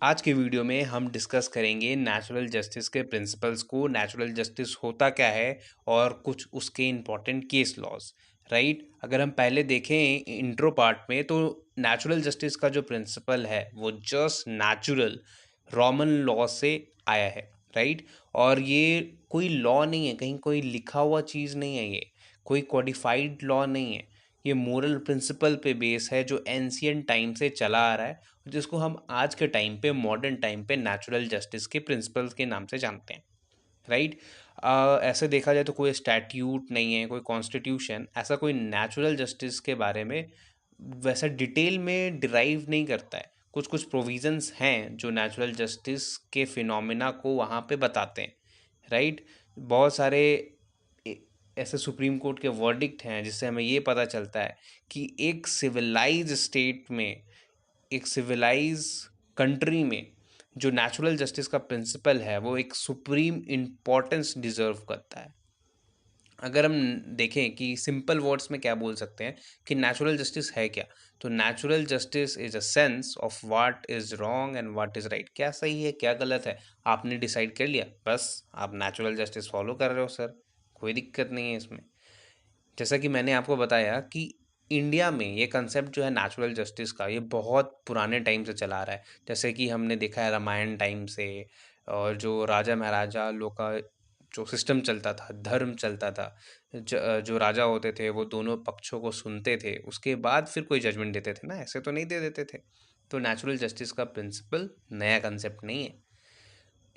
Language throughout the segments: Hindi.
आज के वीडियो में हम डिस्कस करेंगे नेचुरल जस्टिस के प्रिंसिपल्स को, नेचुरल जस्टिस होता क्या है और कुछ उसके इम्पॉर्टेंट केस लॉज। राइट, अगर हम पहले देखें इंट्रो पार्ट में तो नेचुरल जस्टिस का जो प्रिंसिपल है वो जस्ट नेचुरल रोमन लॉ से आया है। राइट, और ये कोई लॉ नहीं है, कहीं कोई लिखा हुआ चीज़ नहीं है, ये कोई कोडिफाइड लॉ नहीं है। ये मोरल प्रिंसिपल पे बेस है जो एंशियंट टाइम से चला आ रहा है, जिसको हम आज के टाइम पे मॉडर्न टाइम पे नेचुरल जस्टिस के प्रिंसिपल्स के नाम से जानते हैं। राइट, ऐसे देखा जाए तो कोई स्टैट्यूट नहीं है, कोई कॉन्स्टिट्यूशन ऐसा कोई नेचुरल जस्टिस के बारे में वैसा डिटेल में डिराइव नहीं करता है। कुछ कुछ प्रोविजंस हैं जो नेचुरल जस्टिस के फिनोमिना को वहाँ पे बताते हैं। राइट, बहुत सारे ऐसे सुप्रीम कोर्ट के वर्डिक्ट हैं जिससे हमें ये पता चलता है कि एक सिविलाइज स्टेट में, एक सिविलाइज कंट्री में जो नेचुरल जस्टिस का प्रिंसिपल है वो एक सुप्रीम इम्पोर्टेंस डिजर्व करता है। अगर हम देखें कि सिंपल वर्ड्स में क्या बोल सकते हैं कि नेचुरल जस्टिस है क्या, तो natural justice is a sense of what is wrong and what is right. क्या सही है क्या गलत है आपने डिसाइड कर लिया, बस आप नेचुरल जस्टिस फॉलो कर रहे हो सर, कोई दिक्कत नहीं है इसमें। जैसा कि मैंने आपको बताया कि इंडिया में ये कंसेप्ट जो है नेचुरल जस्टिस का, ये बहुत पुराने टाइम से चला आ रहा है। जैसे कि हमने देखा है रामायण टाइम से, और जो राजा महाराजा लोग का जो सिस्टम चलता था, धर्म चलता था, जो राजा होते थे वो दोनों पक्षों को सुनते थे, उसके बाद फिर कोई जजमेंट देते थे ना, ऐसे तो नहीं दे देते थे। तो नेचुरल जस्टिस का प्रिंसिपल नया कंसेप्ट नहीं है।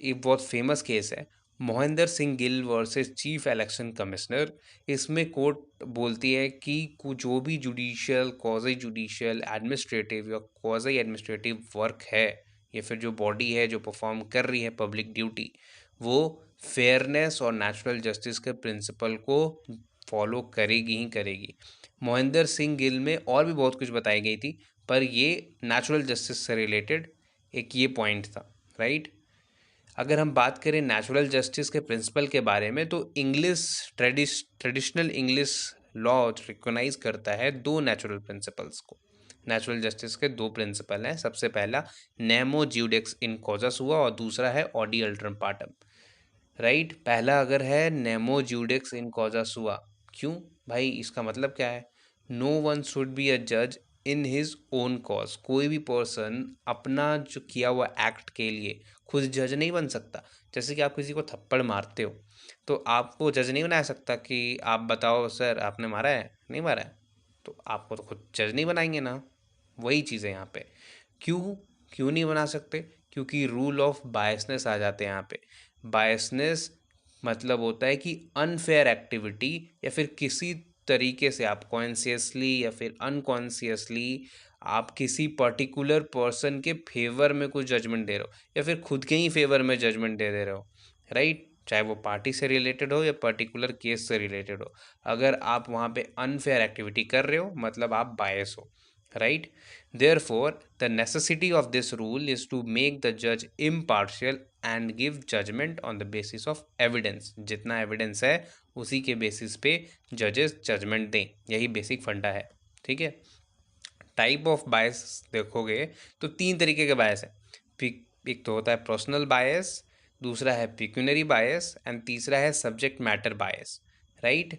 एक बहुत फेमस केस है Mohinder Singh Gill versus chief election commissioner. इसमें कोर्ट बोलती है कि जो भी जुडिशियल, क्वाज़ी जुडिशियल, एडमिनिस्ट्रेटिव या क्वाज़ी एडमिनिस्ट्रेटिव वर्क है या फिर जो बॉडी है जो परफॉर्म कर रही है पब्लिक ड्यूटी, वो फेयरनेस और नेचुरल जस्टिस के प्रिंसिपल को फॉलो करेगी ही करेगी। मोहिंदर सिंह गिल में और भी बहुत कुछ बताई गई थी, पर ये नेचुरल जस्टिस से रिलेटेड एक ये पॉइंट था। राइट, अगर हम बात करें नेचुरल जस्टिस के प्रिंसिपल के बारे में तो English traditional English law recognise करता है दो नेचुरल प्रिंसिपल्स को। नेचुरल जस्टिस के दो प्रिंसिपल हैं, सबसे पहला नेमो ज्यूडिक्स इन कॉजस हुआ और दूसरा है ऑडी अल्ट्रम पार्टम। राइट, पहला अगर है नेमो ज्यूडिक्स इन कॉजस हुआ, क्यों भाई, इसका मतलब क्या है? No one should be a जज इन हिज ओन कॉज। कोई भी पर्सन अपना जो किया हुआ एक्ट के लिए खुद जज नहीं बन सकता। जैसे कि आप किसी को थप्पड़ मारते हो तो आपको जज नहीं बना सकता कि आप बताओ सर आपने मारा है नहीं मारा है, तो आपको तो खुद जज नहीं बनाएंगे ना। वही चीज़ है यहाँ पे। क्यों क्यों नहीं बना सकते? क्योंकि रूल ऑफ बायसनेस आ जाते हैं यहाँ पे। बायसनेस मतलब होता है कि अनफेयर एक्टिविटी या फिर किसी तरीके से आप कॉन्शियसली या फिर अनकॉन्शियसली आप किसी पर्टिकुलर पर्सन के फेवर में कुछ जजमेंट दे रहे हो या फिर खुद के ही फेवर में जजमेंट दे रहे हो। राइट, चाहे वो पार्टी से रिलेटेड हो या पर्टिकुलर केस से रिलेटेड हो, अगर आप वहाँ पे अनफेयर एक्टिविटी कर रहे हो मतलब आप बायस हो। Right, therefore the necessity of this rule is to make the judge impartial and give judgment on the basis of evidence। जितना एविडेंस है उसी के बेसिस पे जजेस जजमेंट दें, यही बेसिक फंडा है। ठीक है, टाइप ऑफ बायस देखोगे तो तीन तरीके के बायस है। एक तो होता है पर्सनल बायस, दूसरा है पिक्यूनरी बायस एंड तीसरा है सब्जेक्ट मैटर बायस। राइट,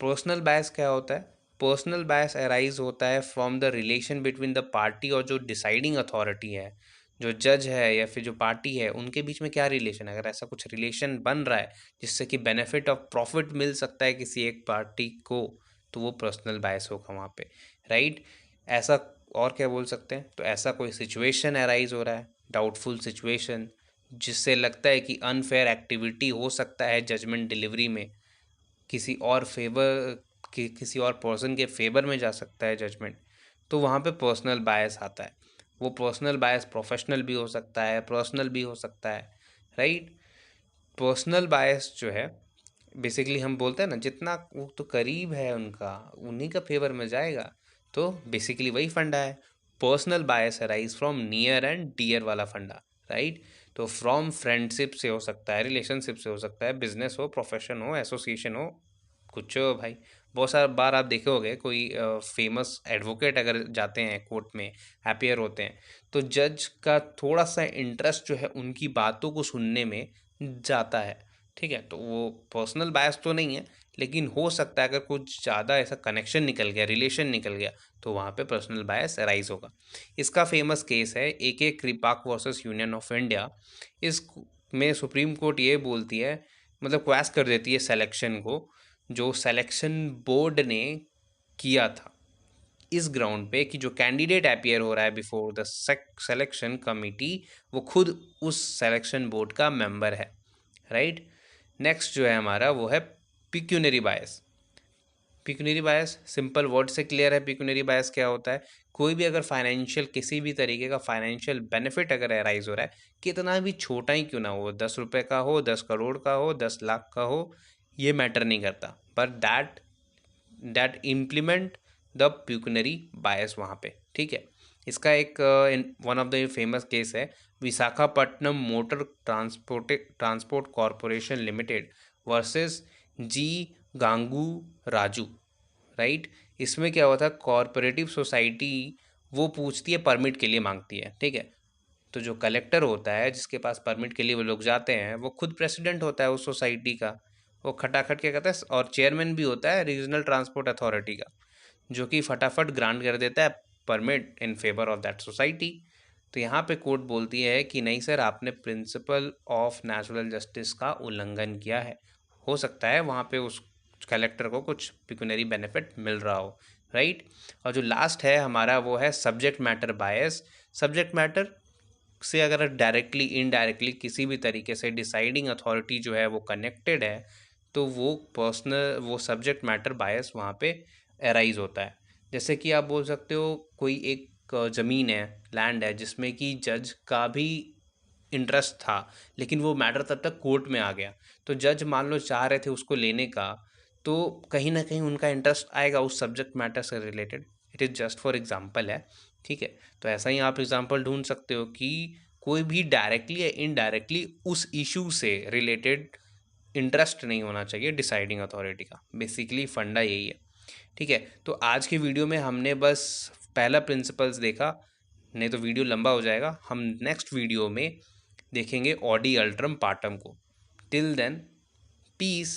पर्सनल बायस क्या होता है? पर्सनल बायस अराइज होता है from the relation between the party और जो डिसाइडिंग अथॉरिटी है, जो जज है या फिर जो पार्टी है, उनके बीच में क्या रिलेशन है। अगर ऐसा कुछ रिलेशन बन रहा है जिससे कि बेनिफिट ऑफ प्रॉफिट मिल सकता है किसी एक पार्टी को, तो वो पर्सनल बायस होगा वहाँ पे। राइट, ऐसा और क्या बोल सकते हैं? तो ऐसा कोई सिचुएशन अराइज हो रहा है, डाउटफुल सिचुएशन, जिससे लगता है कि अनफेयर एक्टिविटी हो सकता है जजमेंट डिलीवरी में, किसी और फेवर किसी और पर्सन के फेवर में जा सकता है जजमेंट, तो वहाँ पे पर्सनल बायस आता है। वो पर्सनल बायस प्रोफेशनल भी हो सकता है, पर्सनल भी हो सकता है। राइट, पर्सनल बायस जो है बेसिकली हम बोलते हैं ना, जितना वो तो करीब है उनका उन्हीं का फेवर में जाएगा। तो बेसिकली वही फंडा है, personal bias arise from near and dear वाला फंडा। राइट, तो फ्रॉम फ्रेंडशिप से हो सकता है, रिलेशनशिप से हो सकता है, बिजनेस हो, प्रोफेशन हो, एसोसिएशन हो, कुछ हो भाई, बहुत सारी बार आप देखे होंगे कोई फेमस एडवोकेट अगर जाते हैं कोर्ट में अपीयर होते हैं, तो जज का थोड़ा सा इंटरेस्ट जो है उनकी बातों को सुनने में जाता है। ठीक है, तो वो पर्सनल बायस तो नहीं है, लेकिन हो सकता है अगर कुछ ज़्यादा ऐसा कनेक्शन निकल गया, रिलेशन निकल गया, तो वहाँ पे पर्सनल बायस अराइज होगा। इसका फेमस केस है AK Kraipak versus union of India. इस में सुप्रीम कोर्ट ये बोलती है, मतलब क्वेश कर देती है सिलेक्शन को, जो सिलेक्शन बोर्ड ने किया था इस ग्राउंड पे कि जो कैंडिडेट अपीयर हो रहा है बिफोर द सिलेक्शन कमिटी, वो खुद उस सिलेक्शन बोर्ड का मेंबर है। राइट। नेक्स्ट जो है हमारा वो है पिक्यूनरी बायस। पिक्यूनरी बायस सिंपल वर्ड से क्लियर है। पिक्यूनरी बायस क्या होता है, कोई भी अगर फाइनेंशियल किसी भी तरीके का फाइनेंशियल बेनिफिट अगर अराइज हो रहा है, कितना भी छोटा ही क्यों ना हो, 10 रुपये का हो, 10 करोड़ का हो, 10 लाख का हो, ये मैटर नहीं करता, पर that implement the pecuniary bias वहाँ पे। ठीक है, इसका एक one of the famous case है Visakhapatnam motor transport corporation limited versus G Gangu Raju. Right. इसमें क्या हुआ था, कॉरपोरेटिव सोसाइटी वो पूछती है, परमिट के लिए मांगती है। ठीक है, तो जो कलेक्टर होता है जिसके पास परमिट के लिए वो लोग जाते हैं, वो खुद प्रेसिडेंट होता है उस सोसाइटी का। वो खटाखट क्या कहता है, और चेयरमैन भी होता है रीजनल ट्रांसपोर्ट अथॉरिटी का, जो कि फटाफट ग्रांट कर देता है permit in favour of that society. तो यहाँ पे कोर्ट बोलती है कि नहीं सर, आपने प्रिंसिपल ऑफ नेचुरल जस्टिस का उल्लंघन किया है। हो सकता है वहाँ पे उस कलेक्टर को कुछ पिक्यूनरी बेनिफिट मिल रहा हो। राइट। और जो लास्ट है हमारा वो है सब्जेक्ट मैटर बायस। सब्जेक्ट मैटर से अगर डायरेक्टली इनडायरेक्टली किसी भी तरीके से डिसाइडिंग अथॉरिटी जो है वो कनेक्टेड है, तो वो सब्जेक्ट मैटर बायस वहाँ पे अराइज होता है। जैसे कि आप बोल सकते हो कोई एक ज़मीन है, लैंड है, जिसमें कि जज का भी इंटरेस्ट था, लेकिन वो मैटर तब तक कोर्ट में आ गया, तो जज मान लो चाह रहे थे उसको लेने का, तो कहीं ना कहीं उनका इंटरेस्ट आएगा उस सब्जेक्ट मैटर से related. It is just for example है। ठीक है, तो ऐसा ही आप एग्जांपल ढूंढ सकते हो कि कोई भी डायरेक्टली या इनडायरेक्टली उस इशू से रिलेटेड इंटरेस्ट नहीं होना चाहिए डिसाइडिंग अथॉरिटी का। बेसिकली फंडा यही है। ठीक है, तो आज की वीडियो में हमने बस पहला प्रिंसिपल्स देखा, नहीं तो वीडियो लंबा हो जाएगा। हम नेक्स्ट वीडियो में देखेंगे ऑडी अल्ट्रम पार्टम को। Till then, piece.